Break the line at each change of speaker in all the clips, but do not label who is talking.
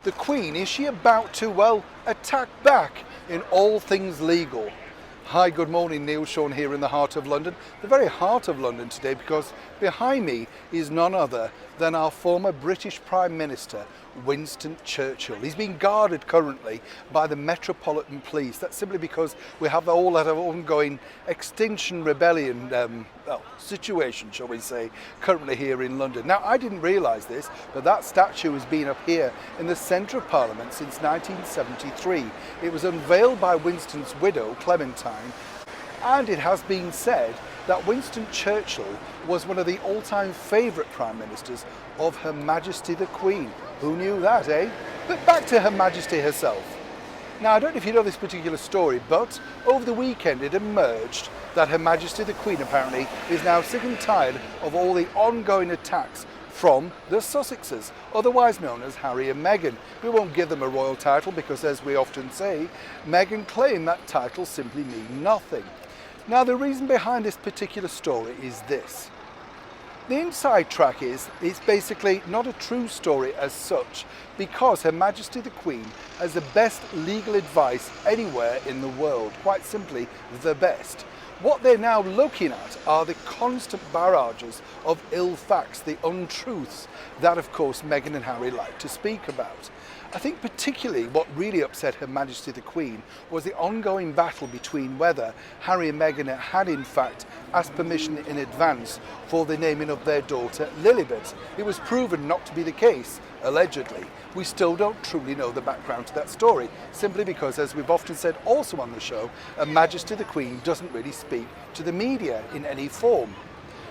The Queen, is she about to, well, attack back in all things legal? Hi, good morning, Neil Sean here in the heart of London, the very heart of London today, because behind me is none other than our former British Prime Minister, Winston Churchill. He's being guarded currently by the Metropolitan Police. That's simply because we have all that ongoing Extinction Rebellion situation, shall we say, currently here in London. Now, I didn't realise this, but that statue has been up here in the centre of Parliament since 1973. It was unveiled by Winston's widow, Clementine, and it has been said that Winston Churchill was one of the all-time favourite Prime Ministers of Her Majesty the Queen. Who knew that, eh? But back to Her Majesty herself. Now, I don't know if you know this particular story, but over the weekend it emerged that Her Majesty the Queen apparently is now sick and tired of all the ongoing attacks from the Sussexes, otherwise known as Harry and Meghan. We won't give them a royal title because, as we often say, Meghan claimed that title simply mean nothing. Now, the reason behind this particular story is this. The inside track is it's basically not a true story as such, because Her Majesty the Queen has the best legal advice anywhere in the world, quite simply the best. What they're now looking at are the constant barrages of ill facts, the untruths that, of course, Meghan and Harry like to speak about. I think particularly what really upset Her Majesty the Queen was the ongoing battle between whether Harry and Meghan had in fact asked permission in advance for the naming of their daughter Lilibet. It was proven not to be the case, allegedly. We still don't truly know the background to that story, simply because, as we've often said also on the show, Her Majesty the Queen doesn't really speak to the media in any form.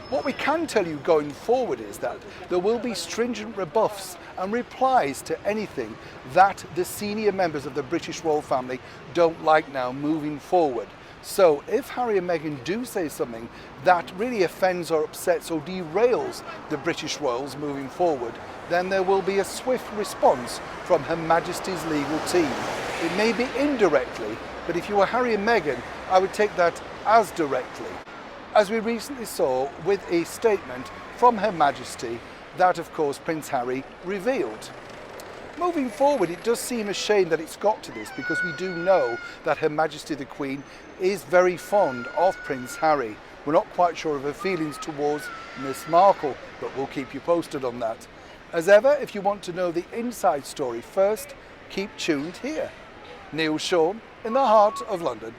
What we can tell you going forward is that there will be stringent rebuffs and replies to anything that the senior members of the British royal family don't like now moving forward. So if Harry and Meghan do say something that really offends or upsets or derails the British royals moving forward, then there will be a swift response from Her Majesty's legal team. It may be indirectly, but if you were Harry and Meghan, I would take that as directly, as we recently saw with a statement from Her Majesty that, of course, Prince Harry revealed. Moving forward, it does seem a shame that it's got to this, because we do know that Her Majesty the Queen is very fond of Prince Harry. We're not quite sure of her feelings towards Miss Markle, but we'll keep you posted on that. As ever, if you want to know the inside story first, keep tuned here. Neil Sean in the heart of London.